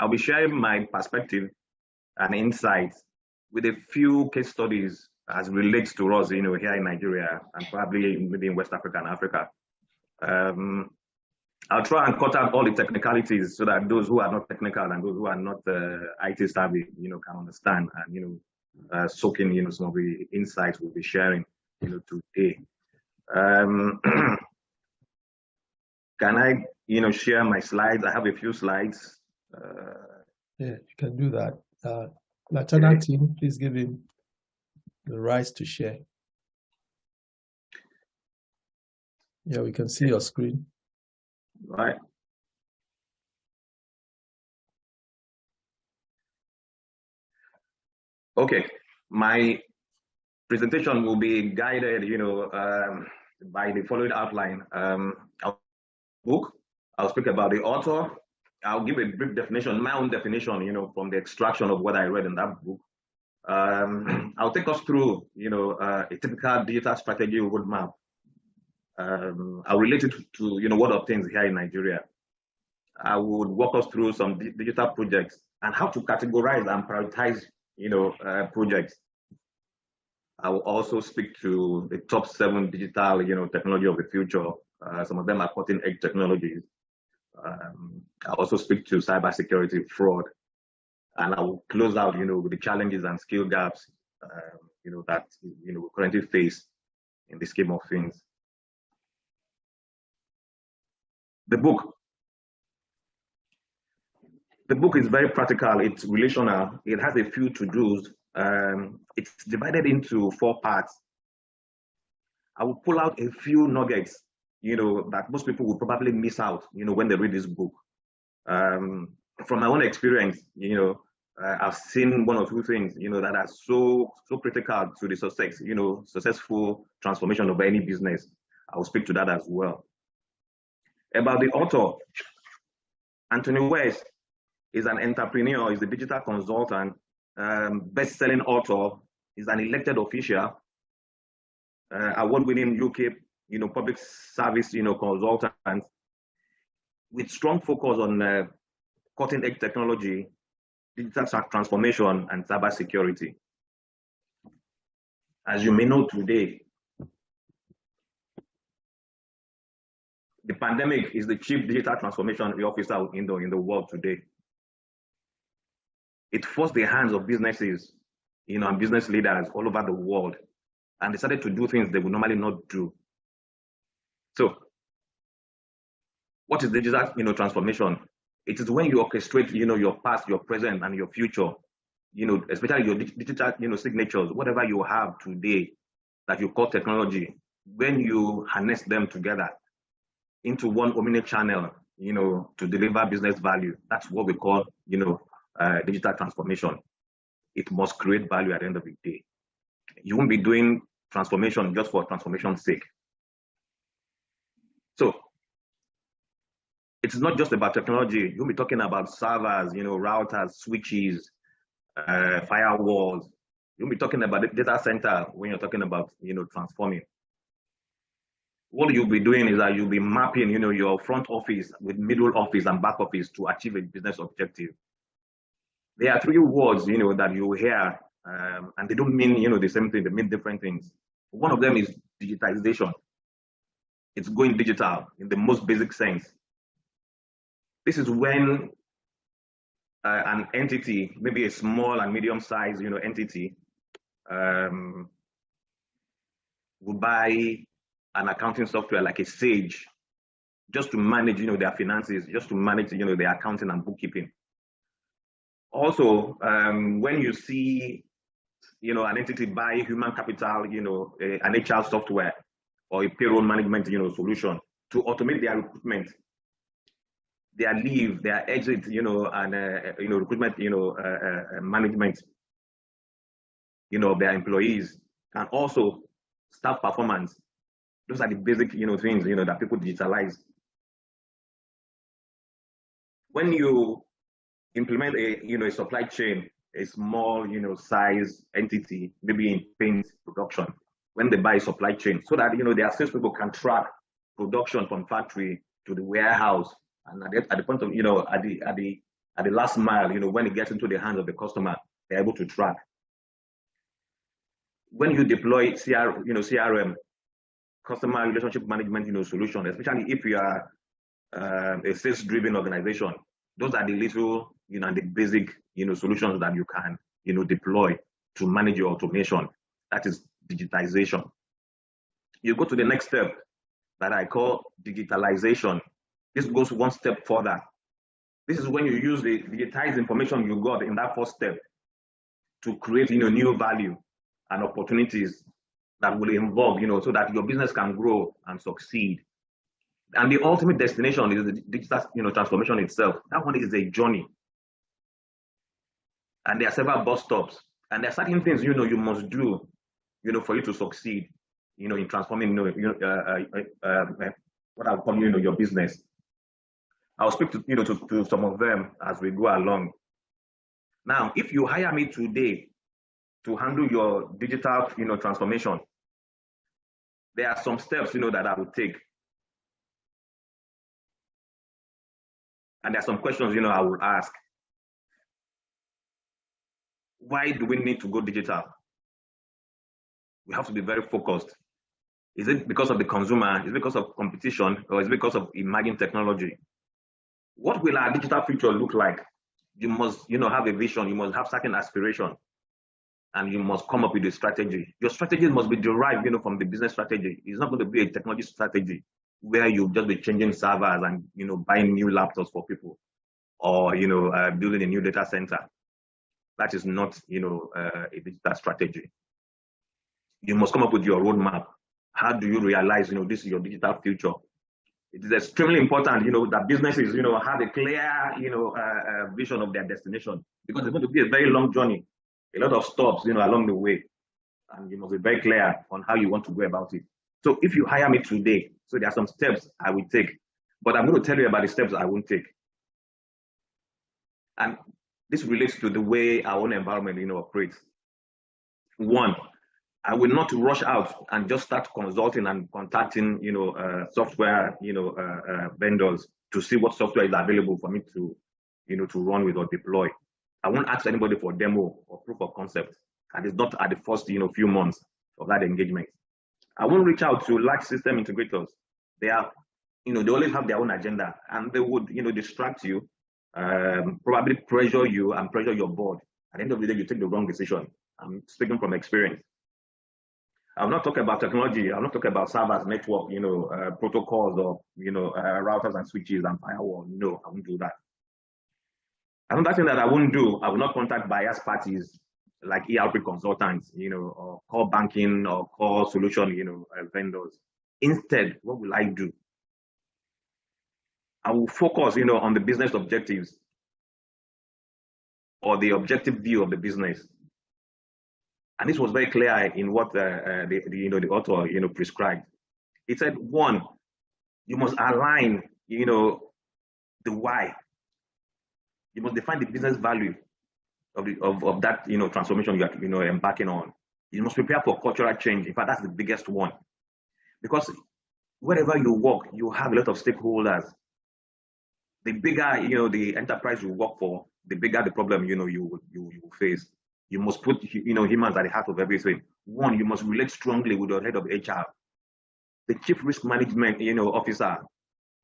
I'll be sharing my perspective and insights with a few case studies as relates to us, here in Nigeria and probably within West Africa and Africa. I'll try and cut out all the technicalities so that those who are not technical and those who are not IT savvy, can understand and, soak in, some of the insights we'll be sharing, today. Can I, share my slides? I have a few slides. Yeah, you can do that. Laterna team, please give him the rights to share. Yeah, we can see your screen. Right. Okay, my presentation will be guided, by the following outline. Book, I'll speak about the author. I'll give a brief definition, my own definition, from the extraction of what I read in that book. I'll take us through, a typical digital strategy roadmap. I'll relate it to, what obtains here in Nigeria. I would walk us through some digital projects and how to categorize and prioritize, projects. I will also speak to the top 7 digital, technology of the future. Some of them are cutting-edge technologies. I'll also speak to cybersecurity, fraud, and I will close out, with the challenges and skill gaps, that we currently face in the scheme of things. The book is very practical. It's relational. It has a few to-dos. It's divided into 4 parts. I will pull out a few nuggets, that most people will probably miss out, when they read this book. From my own experience, I've seen 1 or 2 things, that are so critical to the successful transformation of any business. I will speak to that as well. About the author, Anthony West is an entrepreneur, is a digital consultant, best-selling author, is an elected official, award-winning UK, public service, consultant, with strong focus on cutting-edge technology, digital transformation, and cybersecurity. As you may know today, the pandemic is the chief digital transformation officer in the world today. It forced the hands of businesses, and business leaders all over the world, and decided to do things they would normally not do. So, what is digital, transformation? It is when you orchestrate, your past, your present, and your future, especially your digital, signatures, whatever you have today that you call technology, when you harness them together into one omni-channel, to deliver business value. That's what we call, digital transformation. It must create value at the end of the day. You won't be doing transformation just for transformation's sake. So it's not just about technology. You'll be talking about servers, routers, switches, firewalls. You'll be talking about the data center when you're talking about, transforming. What you'll be doing is that you'll be mapping, your front office with middle office and back office to achieve a business objective. There are 3 words, that you hear, and they don't mean, the same thing. They mean different things. One of them is digitization. It's going digital in the most basic sense. This is when an entity, maybe a small and medium-sized, entity, would buy an accounting software like a Sage, just to manage, their finances, just to manage, their accounting and bookkeeping. Also, when you see, an entity buy human capital, an HR software or a payroll management, solution to automate their recruitment, their leave, their exit, and recruitment, management, of their employees, and also staff performance. Those are the basic, things, that people digitalize. When you implement a supply chain, a small, size entity, maybe in paint production, when they buy a supply chain, so that, their sales people can track production from factory to the warehouse, and at the point of, at at the last mile, when it gets into the hands of the customer, they're able to track. When you deploy CRM, customer relationship management, solution, especially if you are a sales-driven organization, those are the little, the basic, solutions that you can, deploy to manage your automation. That is digitization. You go to the next step that I call digitalization. This goes one step further. This is when you use the digitized information you got in that first step to create, new value and opportunities that will involve, so that your business can grow and succeed. And the ultimate destination is the digital, transformation itself. That one is a journey. And there are several bus stops. And there are certain things, you must do, for you to succeed, in transforming, what I'll call, your business. I'll speak to, to some of them as we go along. Now, if you hire me today to handle your digital, transformation, there are some steps, that I will take. And there are some questions, I will ask. Why do we need to go digital? We have to be very focused. Is it because of the consumer? Is it because of competition? Or is it because of emerging technology? What will our digital future look like? You must, have a vision. You must have certain aspiration. And you must come up with a strategy. Your strategy must be derived, from the business strategy. It's not going to be a technology strategy where you just be changing servers and, buying new laptops for people or, building a new data center. That is not, a digital strategy. You must come up with your roadmap. How do you realize, this is your digital future? It is extremely important, that businesses, have a clear, vision of their destination, because it's going to be a very long journey, a lot of stops, along the way, and you must be very clear on how you want to go about it. So if you hire me today, so there are some steps I will take, but I'm going to tell you about the steps I won't take. And this relates to the way our own environment, operates. One, I will not rush out and just start consulting and contacting, software, vendors to see what software is available for me to, to run with or deploy. I won't ask anybody for demo or proof of concept, and it's not at the first, few months of that engagement. I won't reach out to large system integrators. They are, they always have their own agenda, and they would, distract you, probably pressure you and pressure your board. At the end of the day, you take the wrong decision. I'm speaking from experience. I'm not talking about technology. I'm not talking about servers, network, protocols, or routers and switches and firewall. No, I won't do that. Another thing that I won't do, I will not contact biased parties like ERP consultants, or core banking or core solution, vendors. Instead, what will I do? I will focus, on the business objectives or the objective view of the business. And this was very clear in what the author, prescribed. He said, one, you must align, the why. You must define the business value of that, transformation you are, embarking on. You must prepare for cultural change. In fact, that's the biggest one. Because wherever you work, you have a lot of stakeholders. The bigger, the enterprise you work for, the bigger the problem, you will face. You must put, humans at the heart of everything. One, you must relate strongly with your head of HR, the chief risk management, officer,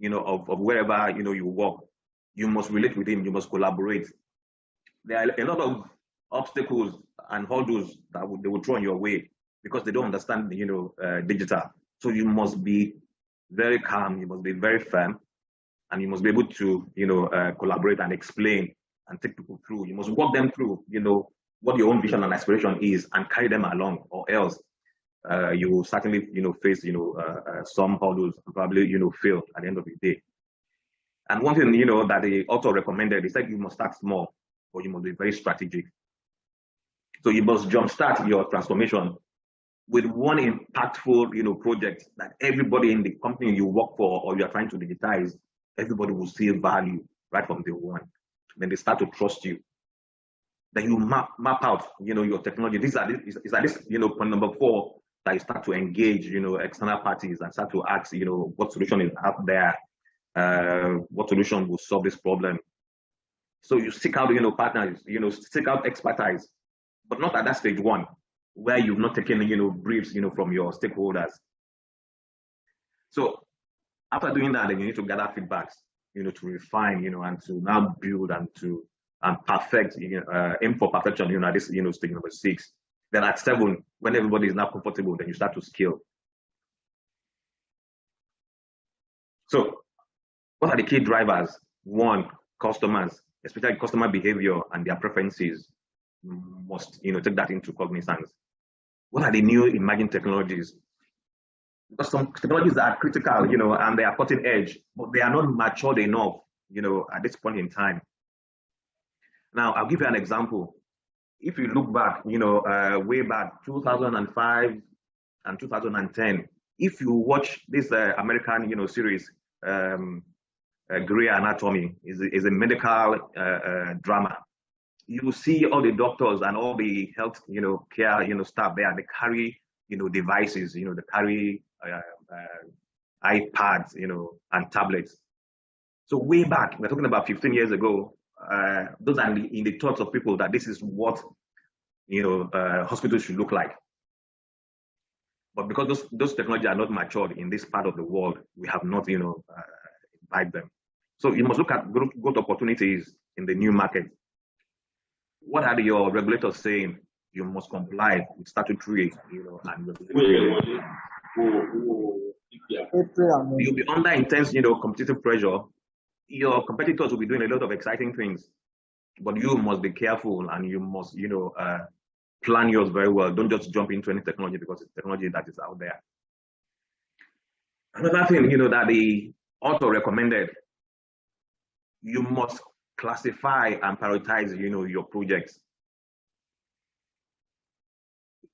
of wherever, you work. You must relate with him. You must collaborate. There are a lot of obstacles and hurdles that they will throw in your way because they don't understand, digital. So you must be very calm. You must be very firm, and you must be able to, collaborate and explain and take people through. You must walk them through, what your own vision and aspiration is, and carry them along, or else you will certainly, face, some hurdles and probably, fail at the end of the day. And one thing, that the author recommended, he said you must start small, but you must be very strategic. So you must jumpstart your transformation with one impactful, project that everybody in the company you work for or you are trying to digitize, everybody will see value right from day one. Then they start to trust you. Then you map out, your technology. Is at this, point number 4, that you start to engage, external parties and start to ask, what solution is out there, what solution will solve this problem. So you seek out, partners, seek out expertise, but not at that stage one, where you've not taken, briefs, from your stakeholders. So after doing that, then you need to gather feedbacks, to refine, and to now build and to perfect, aim for perfection, at this, stage number 6. Then at 7, when everybody is now comfortable, then you start to scale. So what are the key drivers? 1, customers, especially customer behavior and their preferences. You must, take that into cognizance. What are the new emerging technologies? Because some technologies are critical, and they are cutting edge, but they are not matured enough, at this point in time. Now, I'll give you an example. If you look back, way back 2005 and 2010, if you watch this American, series, Grey Anatomy, is a medical drama. You see all the doctors and all the health, care, staff there. They carry, devices, they carry iPads, and tablets. So way back, we're talking about 15 years ago. Those are in the thoughts of people that this is what, hospitals should look like. But because those technologies are not matured in this part of the world, we have not, imbibed them. So you must look at growth opportunities in the new market. What are your regulators saying? You must comply with statutory, and regulation. You'll be under intense, competitive pressure. Your competitors will be doing a lot of exciting things, but you must be careful and you must, plan yours very well. Don't just jump into any technology because it's technology that is out there. Another thing, that the author recommended, you must classify and prioritize, your projects.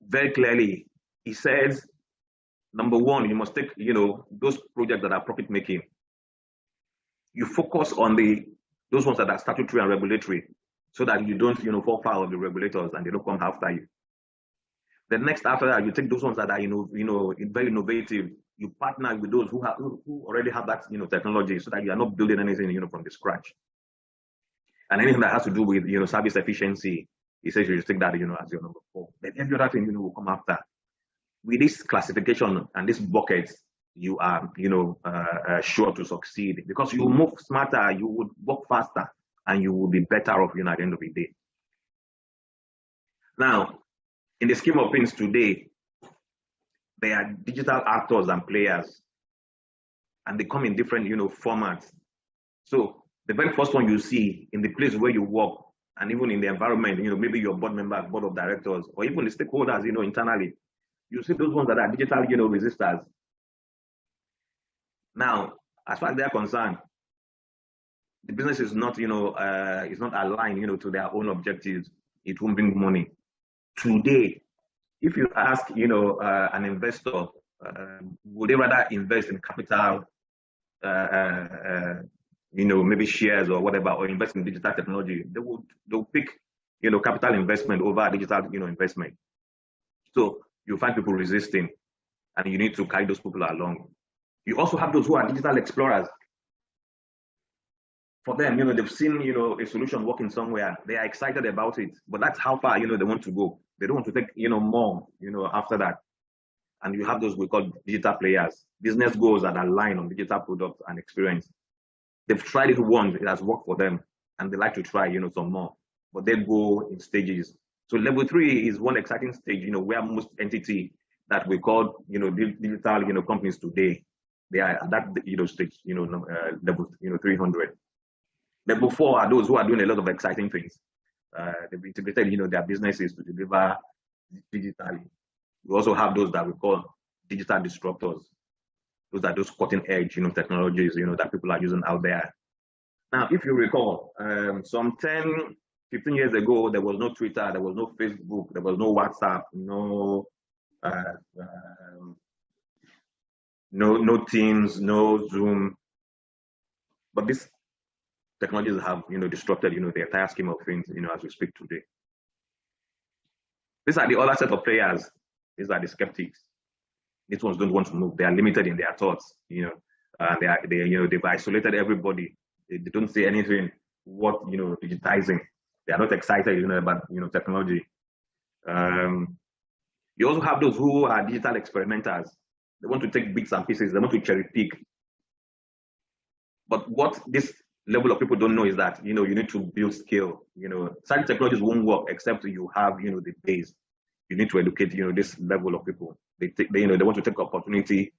Very clearly, he says, number 1, you must take, those projects that are profit making. You focus on those ones that are statutory and regulatory, so that you don't, fall foul of the regulators and they don't come after you. The next after that, you take those ones that are, very innovative. You partner with those who already have that, technology, so that you are not building anything, from the scratch. And anything that has to do with, service efficiency, he says you should take that, as your number 4. Then every other thing, will come after. With this classification and this buckets, you are, sure to succeed because you move smarter, you would work faster, and you will be better off, at the end of the day. Now, in the scheme of things today, there are digital actors and players, and they come in different, formats. So the very first one you see in the place where you work, and even in the environment, maybe your board members, board of directors, or even the stakeholders, internally, you see those ones that are digital, resistors. Now, as far as they are concerned, the business is not, is not aligned, to their own objectives. It won't bring money. Today, if you ask, an investor, would they rather invest in capital, maybe shares or whatever, or invest in digital technology? They'll pick, capital investment over digital, investment. So you find people resisting, and you need to carry those people along. You also have those who are digital explorers. For them, they've seen, a solution working somewhere. They are excited about it, but that's how far, they want to go. They don't want to take, more, after that. And you have those we call digital players, business goals that align on digital products and experience. They've tried it once, it has worked for them, and they like to try, some more, but they go in stages. So level 3 is one exciting stage, where most entity that we call, digital, companies today, they are at that, stage, level, 300. Level 4 are those who are doing a lot of exciting things. They've integrated, their businesses to deliver digitally. We also have those that we call digital disruptors. Those are those cutting edge, technologies, that people are using out there. Now, if you recall, some 10, 15 years ago, there was no Twitter, there was no Facebook, there was no WhatsApp, no Teams, no Zoom. But these technologies have, disrupted, the entire scheme of things, as we speak today. These are the other set of players. These are the skeptics. These ones don't want to move. They are limited in their thoughts, they've isolated everybody. They don't say anything. what, digitizing. They are not excited, about, technology. You also have those who are digital experimenters. They want to take bits and pieces. They want to cherry pick. But what this level of people don't know is that, you need to build skill. Certain technologies won't work except you have, the base. You need to educate, this level of people. They want to take opportunity,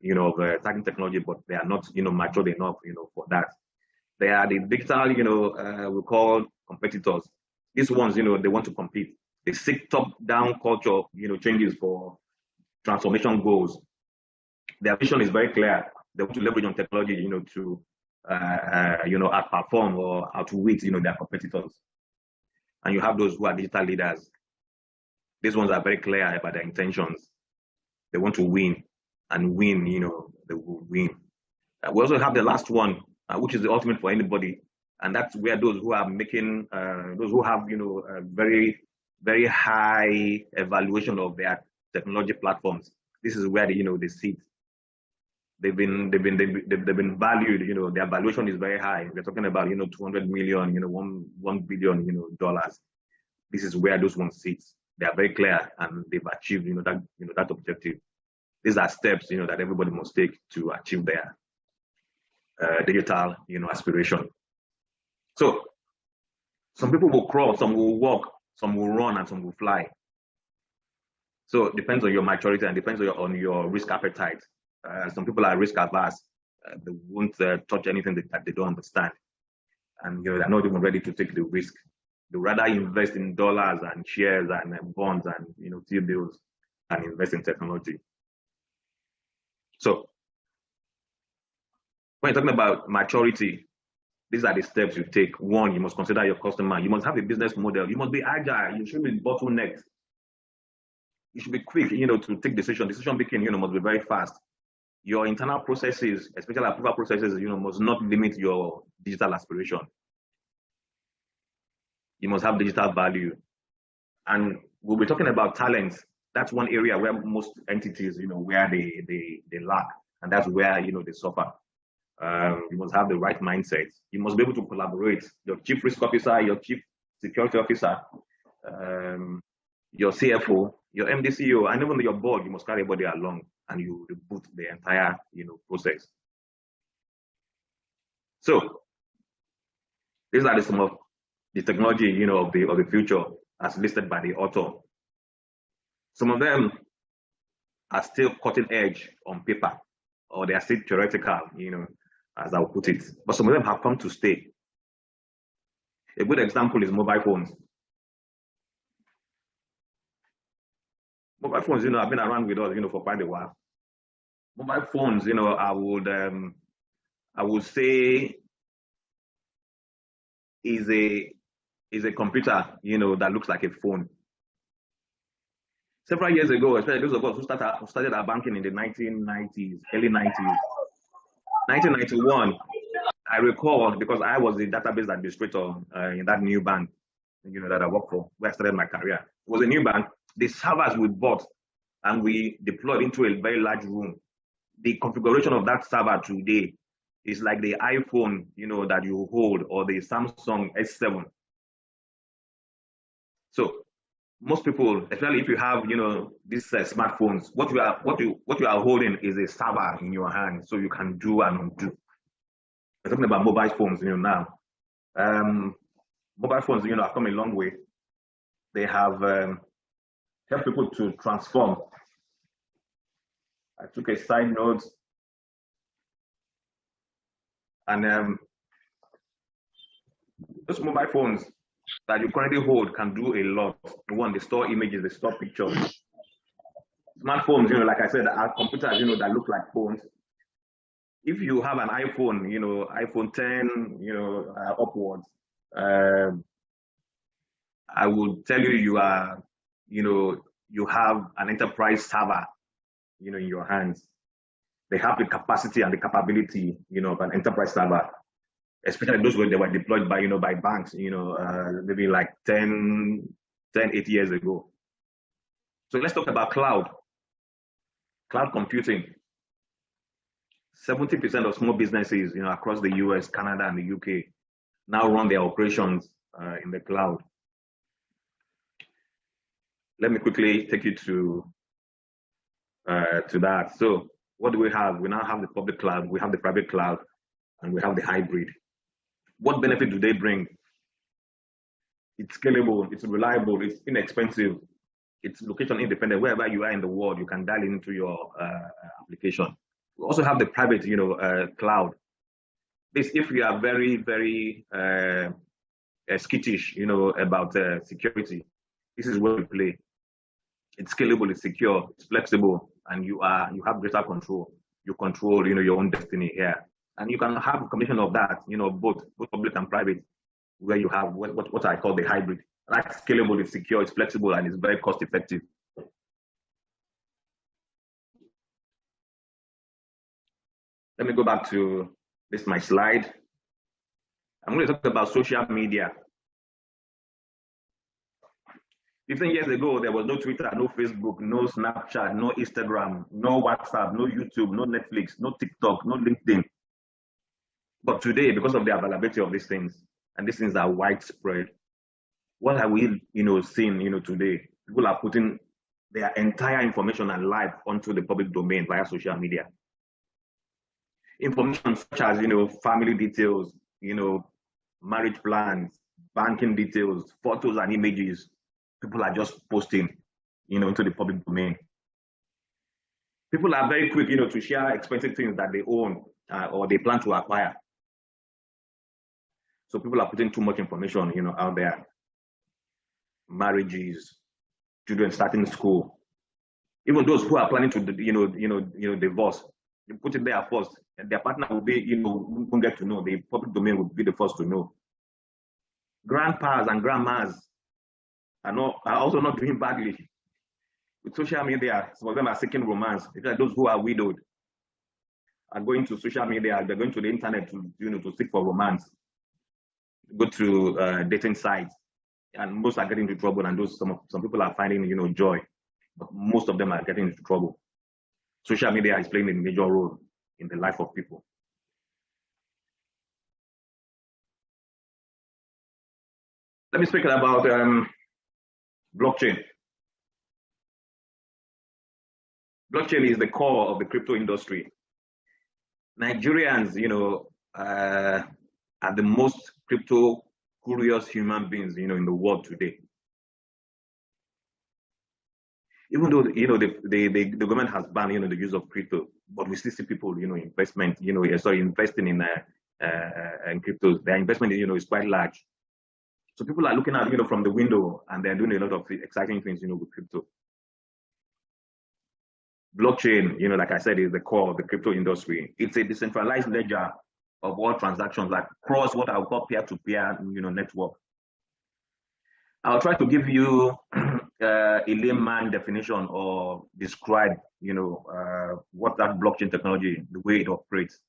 of certain technology, but they are not, matured enough, for that. They are the digital, we call competitors. These ones, they want to compete. They seek top-down culture, changes for transformation goals. Their vision is very clear. They want to leverage on technology, to, outperform or outwit, their competitors. And you have those who are digital leaders. These ones are very clear about their intentions. They want to win, and win, they will win. We also have the last one, which is the ultimate for anybody, and that's where those who are making, those who have, a very, very high evaluation of their technology platforms. This is where they sit. They've been valued. Their valuation is very high. We're talking about 200 million, $1 billion, dollars. This is where those ones sit. They are very clear, and they've achieved that objective. These are steps that everybody must take to achieve their digital aspiration. So some people will crawl, some will walk, some will run, and some will fly. So it depends on your maturity and depends on your risk appetite. Some people are risk averse. They won't touch anything that they don't understand, and they're not even ready to take the risk. They rather invest in dollars and shares and bonds and T-bills and invest in technology. So when you're talking about maturity, these are the steps you take. One, you must consider your customer. You must have a business model. You must be agile. You shouldn't be bottlenecked. You should be quick, to take decisions. Decision making, must be very fast. Your internal processes, especially approval processes, must not limit your digital aspiration. You must have digital value. And we'll be talking about talents. That's one area where most entities, where they lack. And that's where, they suffer. You must have the right mindset. You must be able to collaborate. Your chief risk officer, your chief security officer, your CFO, your MD CEO, and even your board, you must carry everybody along, and you reboot the entire, process. So these are some of the technology, of the future as listed by the author. Some of them are still cutting edge on paper, or they are still theoretical, as I'll put it. But some of them have come to stay. A good example is mobile phones. Mobile phones, have been around with us, for quite a while. Mobile phones, I would say is a computer, that looks like a phone. Several years ago, especially those of us who started our banking in the 1990s, early 90s, 1991, I recall, because I was the database administrator in that new bank, that I worked for, where I started my career. It was a new bank. The servers we bought and we deployed into a very large room. The configuration of that server today is like the iPhone, that you hold, or the Samsung S7. So most people, especially if you have, these smartphones, what you are holding is a server in your hand, so you can do and undo. We're talking about mobile phones, now. Mobile phones, have come a long way. They have helped people to transform. I took a side note, and those mobile phones that you currently hold can do a lot. One, they store images, they store pictures. Smartphones, like I said, are computers, that look like phones. If you have an iPhone, iPhone 10, upwards, I will tell you, you are, you have an enterprise server, in your hands. They have the capacity and the capability, of an enterprise server, especially those where they were deployed by, by banks, maybe like 8 years ago. So let's talk about cloud computing. 70% of small businesses, across the US, Canada, and the UK now run their operations in the cloud. Let me quickly take you to that. So what do we have? We now have the public cloud, we have the private cloud, and we have the hybrid. What benefit do they bring? It's scalable, it's reliable, it's inexpensive, it's location independent. Wherever you are in the world, you can dial into your application. We also have the private, cloud. This, if you are very, very skittish, about security, this is where we play. It's scalable, it's secure, it's flexible, and you have greater control. You control, your own destiny here, and you can have a combination of that, both public and private, where you have what I call the hybrid. That's scalable, it's secure, it's flexible, and it's very cost effective. Let me go back to this, my slide. I'm going to talk about social media. 15 years ago, there was no Twitter, no Facebook, no Snapchat, no Instagram, no WhatsApp, no YouTube, no Netflix, no TikTok, no LinkedIn. But today, because of the availability of these things, and these things are widespread, what are we, seeing, today? People are putting their entire information and life onto the public domain via social media. Information such as, family details, marriage plans, banking details, photos and images, people are just posting, into the public domain. People are very quick, to share expensive things that they own or they plan to acquire. So people are putting too much information, out there. Marriages, children starting school, even those who are planning to, divorce, you put it there first, and their partner will be, won't get to know. The public domain will be the first to know. Grandpas and grandmas are also not doing badly with social media. Some of them are seeking romance. Those who are widowed are going to social media. They're going to the internet to, to seek for romance. Go to dating sites, and most are getting into trouble. And some people are finding, joy, but most of them are getting into trouble. Social media is playing a major role in the life of people. Let me speak about blockchain. Blockchain is the core of the crypto industry. Nigerians, are the most crypto curious human beings, in the world today. Even though, the government has banned, the use of crypto, but we still see people, investing in cryptos. Their investment, is quite large. So people are looking at, from the window, and they're doing a lot of exciting things, with crypto. Blockchain, like I said, is the core of the crypto industry. It's a decentralized ledger of all transactions that cross what I would call peer-to-peer, network. I'll try to give you a layman definition or describe, what that blockchain technology, the way it operates.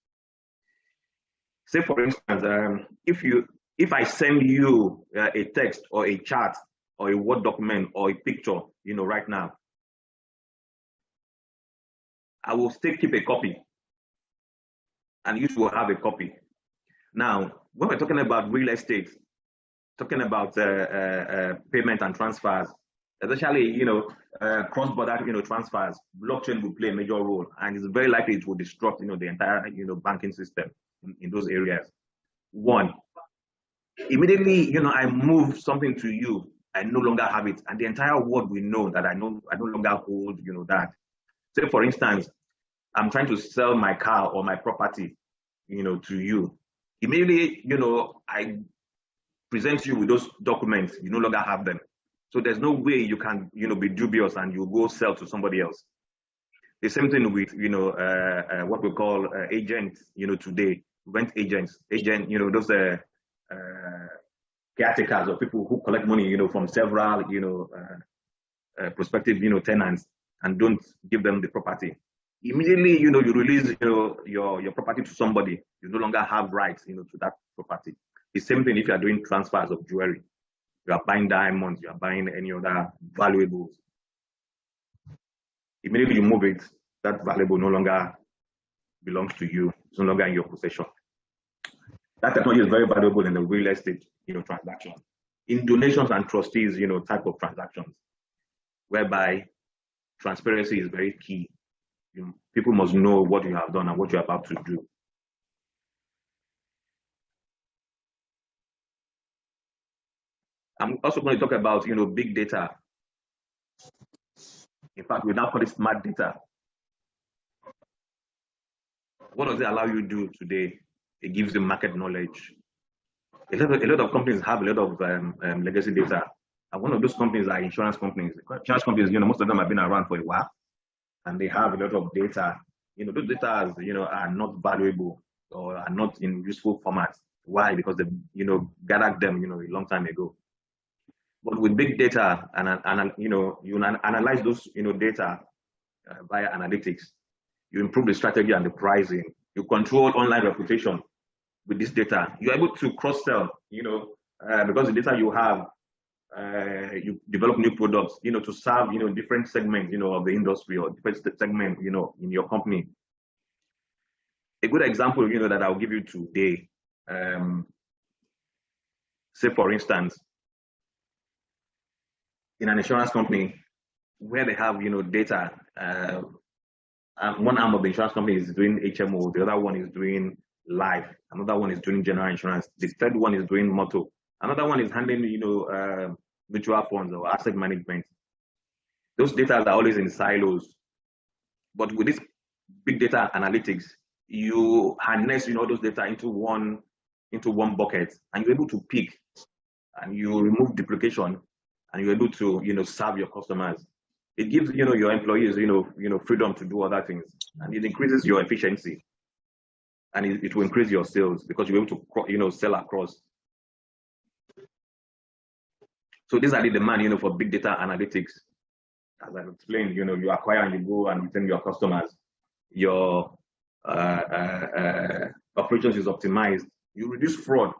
Say, for instance, if I send you a text or a chat or a Word document or a picture, right now, I will still keep a copy, and you will have a copy. Now, when we're talking about real estate, talking about payment and transfers, especially, cross-border, transfers, blockchain will play a major role, and it's very likely it will disrupt, the entire, banking system in those areas. One, immediately, I move something to you, I no longer have it, and the entire world will know that I no longer hold, that. Say, for instance, I'm trying to sell my car or my property, to you. Immediately, I present you with those documents, you no longer have them. So there's no way you can, be dubious and you go sell to somebody else. The same thing with, what we call agents, today, rent agents, those caretakers or people who collect money, from several, prospective, tenants and don't give them the property. Immediately, you release, your property to somebody, you no longer have rights, to that property. The same thing if you are doing transfers of jewelry. You are buying diamonds, you are buying any other valuables. Immediately you move it, that valuable no longer belongs to you. It's no longer in your possession. That technology is very valuable in the real estate, transaction, in donations and trustees, type of transactions, whereby transparency is very key. People must know what you have done and what you're about to do. I'm also going to talk about, big data. In fact, we now call it smart data. What does it allow you to do today? It gives you market knowledge. A lot of companies have a lot of legacy data. And one of those companies are insurance companies. Insurance companies, most of them have been around for a while, and they have a lot of data. Those data, are not valuable or are not in useful formats. Why? Because they, gathered them, a long time ago. But with big data, and you analyze those, data via analytics. You improve the strategy and the pricing. You control online reputation with this data. You're able to cross-sell, because the data you have, you develop new products, to serve, different segments, of the industry or different segments, in your company. A good example, that I'll give you today, say for instance, in an insurance company where they have, data, one arm of the insurance company is doing HMO, the other one is doing life, another one is doing general insurance, the third one is doing motor, another one is handling, mutual funds or asset management. Those data are always in silos. But with this big data analytics, you harness, those data into one bucket, and you're able to pick, and you remove duplication, and you're able to, serve your customers. It gives, your employees, freedom to do other things, and it increases your efficiency, and it will increase your sales because you're able to, sell across. So these are the demand, for big data analytics. As I've explained, you acquire and you go and retain your customers. Your operations is optimized. You reduce fraud.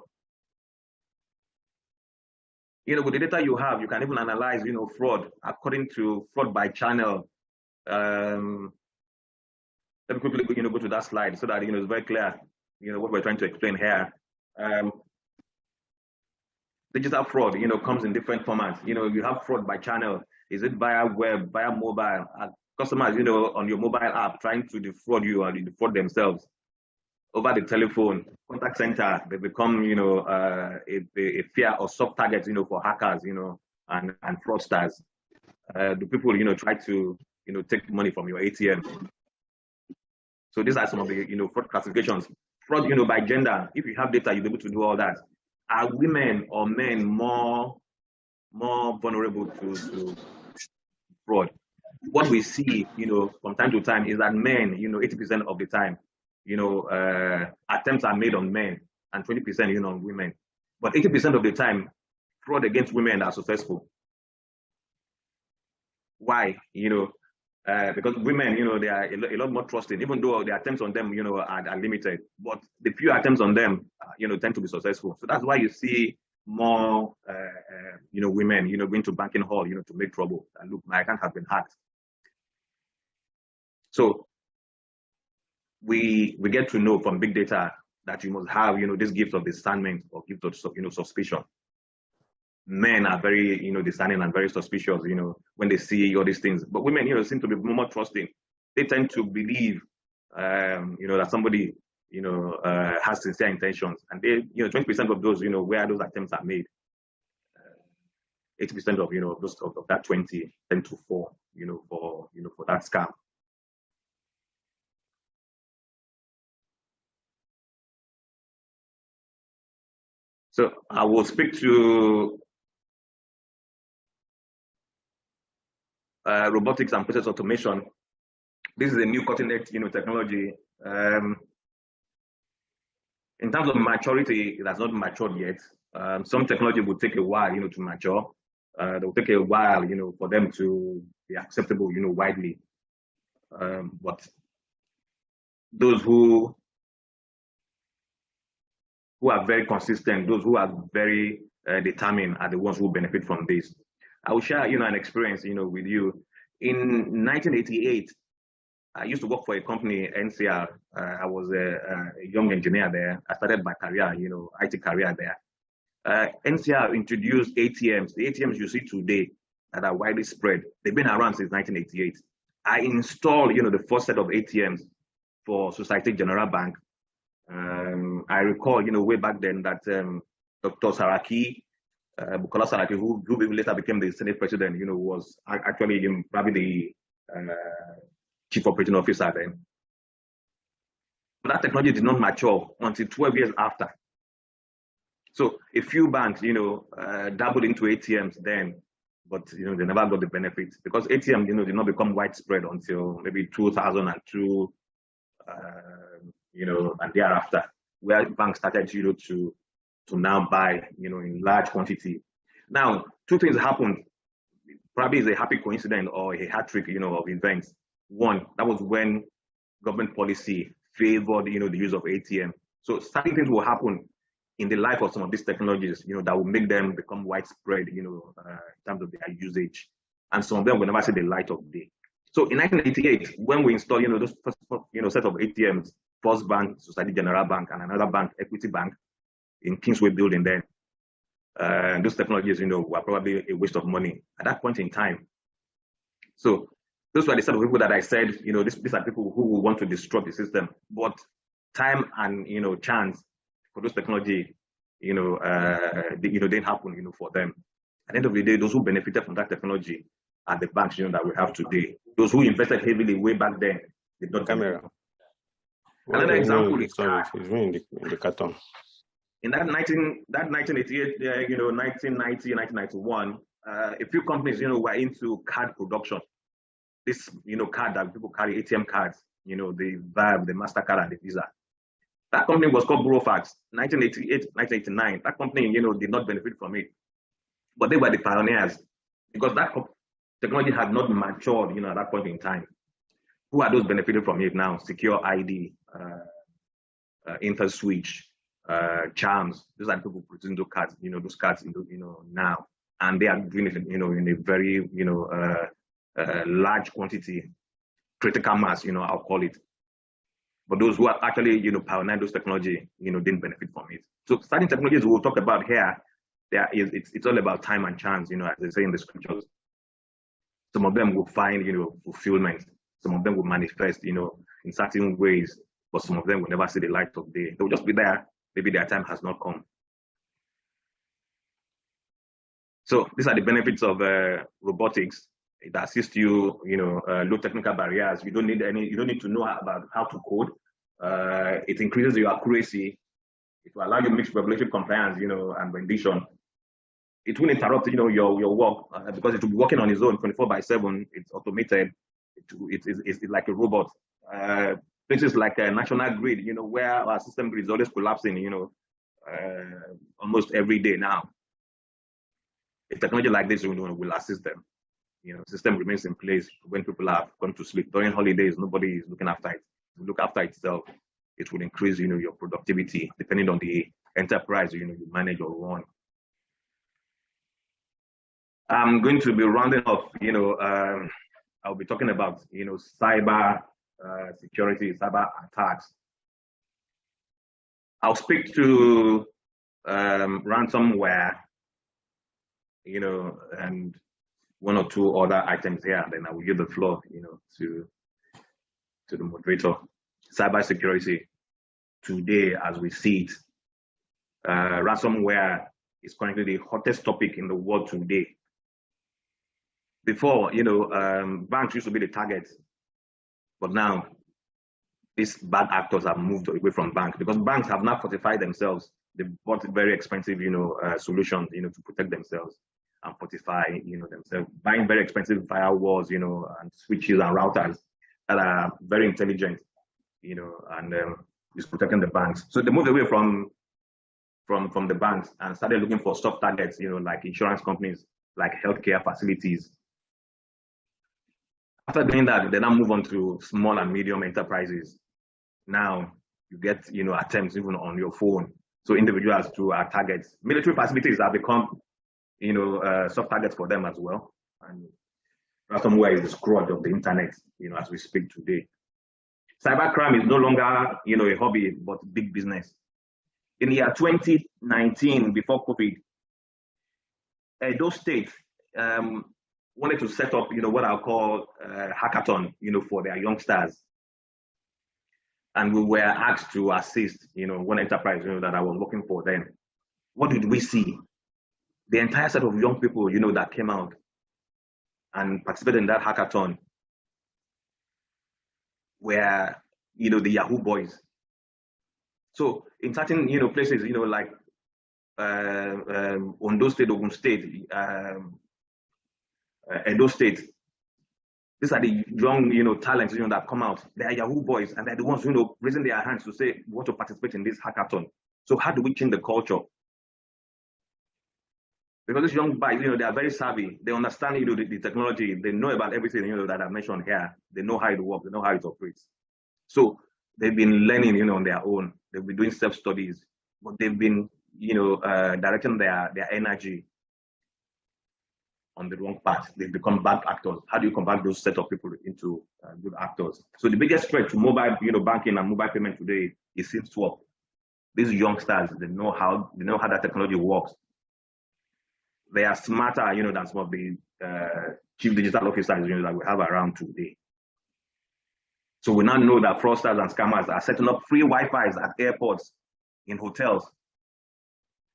With the data you have, you can even analyze, fraud according to fraud by channel. Let me quickly, go to that slide so that, it's very clear, what we're trying to explain here. Digital fraud, comes in different formats. You have fraud by channel. Is it via web, via mobile? Customers, on your mobile app trying to defraud you or defraud themselves. Over the telephone, contact center, they become, a fear or soft target, for hackers, and fraudsters. The people, try to, take money from your ATM. So these are some of the, fraud classifications. Fraud, by gender. If you have data, you'll be able to do all that. Are women or men more vulnerable to fraud? What we see, from time to time is that men, 80% of the time, attempts are made on men and 20%, on women. But 80% of the time, fraud against women are successful. Why? Because women, they are a lot more trusting, even though the attempts on them, are limited. But the few attempts on them, tend to be successful. So that's why you see more, women, going to banking hall, to make trouble. And look, my account has been hacked. So we get to know from big data that you must have, this gift of discernment or gift of, suspicion. Men are very, discerning and very suspicious, when they see all these things. But women, seem to be more trusting. They tend to believe, that somebody, has sincere intentions. And they, 20% of those, where those attempts are made, 80% of, those of that 20 tend to fall, for that scam. So I will speak to robotics and process automation. This is a new cutting-edge, technology. In terms of maturity, it has not matured yet. Some technology will take a while, to mature. It will take a while, for them to be acceptable, widely. But those who are very consistent, those who are very determined are the ones who benefit from this. I will share, an experience, with you. In 1988, I used to work for a company, NCR. I was a young engineer there. I started my career, IT career there. NCR introduced ATMs. The ATMs you see today that are widely spread, they've been around since 1988. I installed, the first set of ATMs for Societe Generale Bank. I recall, way back then that Dr. Saraki, Bukola Saraki, who later became the Senate president, was actually probably the chief operating officer then. But that technology did not mature until 12 years after. So a few banks, dabbled into ATMs then, but they never got the benefits because ATM, did not become widespread until maybe 2002, and thereafter, where banks started, to now buy, in large quantity. Now, two things happened. Probably is a happy coincidence or a hat trick, of events. One, that was when government policy favored, the use of ATM. So certain things will happen in the life of some of these technologies, that will make them become widespread, in terms of their usage. And some of them will never see the light of day. So in 1988, when we installed, those first, set of ATMs, First Bank, Societe Generale Bank, and another bank, Equity Bank, in Kingsway building there, those technologies, were probably a waste of money at that point in time. So those were the set of people that I said, these are people who want to disrupt the system. But time and chance for those technology, didn't happen, for them. At the end of the day, those who benefited from that technology are the banks, that we have today. Those who invested heavily way back then did not. Camera. Another example is sorry, it's in the carton. In that 1988, 1990, 1991, a few companies, were into card production. This, card that people carry, ATM cards, the Vibe, the MasterCard, and the Visa. That company was called Burofax, 1988, 1989. That company, did not benefit from it. But they were the pioneers because that technology had not matured, at that point in time. Who are those benefiting from it now? Secure ID, InterSwitch, Charms. Those are the people producing those cards, those cards, now. And they are doing it, in a very, large quantity, critical mass, I'll call it. But those who are actually, pioneering those technology, didn't benefit from it. So certain technologies we'll talk about here, it's all about time and chance, as they say in the scriptures. Some of them will find, fulfillment. Some of them will manifest, in certain ways, but some of them will never see the light of day. They'll just be there. Maybe their time has not come. So these are the benefits of robotics. It assists you, low technical barriers. You don't need to know about how to code. It increases your accuracy. It will allow you to mix regulatory compliance, and rendition. It will interrupt, your work because it will be working on its own 24/7. It's automated. It's like a robot. Places like a national grid, where our system grid is always collapsing, almost every day now. A technology like this will assist them. System remains in place when people have gone to sleep. During holidays, nobody is looking after it. It will look after itself. It will increase, your productivity depending on the enterprise, you manage or run. I'm going to be rounding off, I'll be talking about, cyber security, cyber attacks. I'll speak to ransomware, and one or two other items here, then I will give the floor, to the moderator. Cyber security today, as we see it, ransomware is currently the hottest topic in the world today. Before, banks used to be the target, but now these bad actors have moved away from banks because banks have now fortified themselves. They bought very expensive, solutions, to protect themselves and fortify, themselves, buying very expensive firewalls, and switches and routers that are very intelligent, and is protecting the banks. So they moved away from the banks and started looking for soft targets, like insurance companies, like healthcare facilities. After doing that, they now move on to small and medium enterprises. Now you get, attempts even on your phone. So individuals too are targets. Military facilities have become, soft targets for them as well. And ransomware is the scourge of the internet, as we speak today. Cybercrime is no longer, a hobby, but big business. In the year 2019, before COVID, those states wanted to set up, what I'll call hackathon, for their youngsters. And we were asked to assist, one enterprise, that I was working for then. What did we see? The entire set of young people, that came out and participated in that hackathon were, the Yahoo boys. So in certain, places, like Ondo State, Ogun State, Edo State, these are the young, talents, that come out. They are Yahoo boys, and they're the ones, raising their hands to say, we want to participate in this hackathon. So how do we change the culture? Because these young guys, they are very savvy. They understand, the technology. They know about everything, that I mentioned here. They know how it works. They know how it operates. So they've been learning, on their own. They've been doing self-studies, but they've been, directing their energy on the wrong path. They become bad actors. How do you convert those set of people into good actors? So the biggest threat to mobile, banking and mobile payment today is SIM swap. These youngsters, they know how that technology works. They are smarter, than some of the chief digital officers, that we have around today. So we now know that fraudsters and scammers are setting up free Wi-Fi's at airports, in hotels.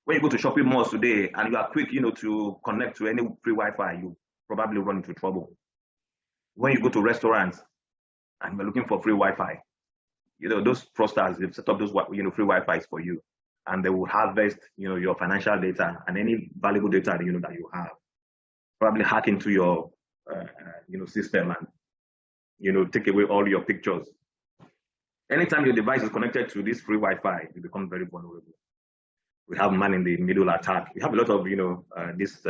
When you go to shopping malls today and you are quick, to connect to any free Wi-Fi, you probably run into trouble. When you go to restaurants and you're looking for free Wi-Fi, those fraudsters, they've set up those, free Wi-Fi's for you, and they will harvest, your financial data and any valuable data, that you have. Probably hack into your, system and, take away all your pictures. Anytime your device is connected to this free Wi-Fi, you become very vulnerable. We have man-in-the-middle attack. We have a lot of, these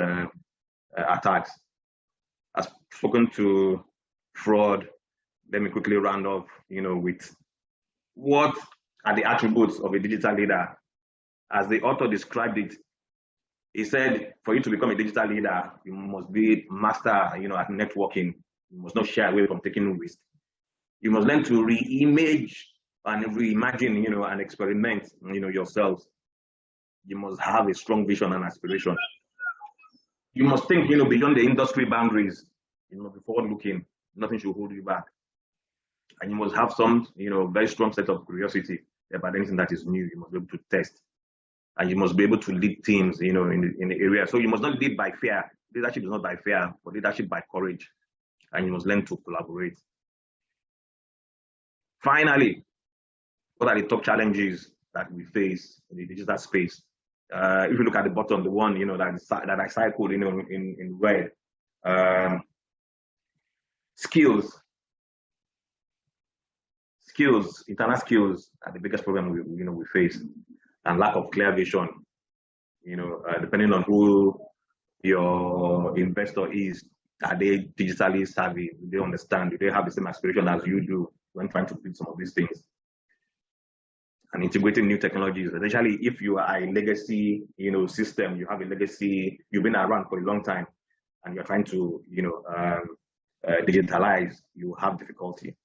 attacks. I've spoken to fraud. Let me quickly round off, with what are the attributes of a digital leader. As the author described it, he said, for you to become a digital leader, you must be master, at networking. You must not shy away from taking risks. You must learn to re-image and reimagine, and experiment, yourselves. You must have a strong vision and aspiration. You must think, beyond the industry boundaries. You must be forward-looking. Nothing should hold you back. And you must have some, very strong set of curiosity about anything that is new. You must be able to test. And you must be able to lead teams, in the area. So you must not lead by fear. Leadership is not by fear, but leadership by courage. And you must learn to collaborate. Finally, what are the top challenges that we face in the digital space? If you look at the bottom, the one that I cycled in red, skills, internal skills are the biggest problem we face, and lack of clear vision. Depending on who your investor is, are they digitally savvy? Do they understand? Do they have the same aspiration as you do when trying to build some of these things? And integrating new technologies, especially if you are a legacy, system, you have a legacy, you've been around for a long time, and you're trying to, digitalize, you have difficulty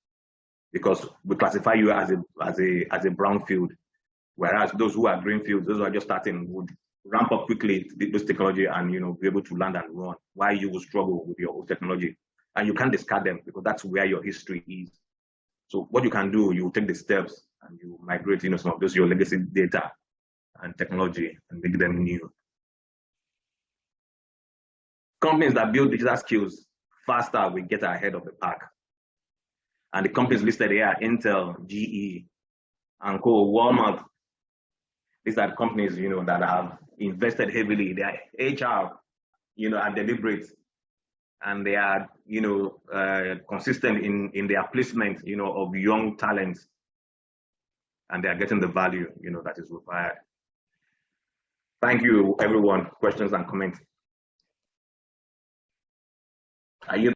because we classify you as a brownfield, whereas those who are greenfields, those who are just starting, would ramp up quickly this technology and be able to land and run. While you will struggle with your own technology, and you can't discard them because that's where your history is. So what you can do, you take the steps and you migrate, some of those your legacy data and technology and make them new. Companies that build digital skills faster will get ahead of the pack. And the companies listed here are Intel, GE, and Walmart. These are the companies, that have invested heavily. Their HR, are deliberate, and they are, consistent in their placement, of young talents, and they are getting the value, that is required. Thank you, everyone. Questions and comments? Are you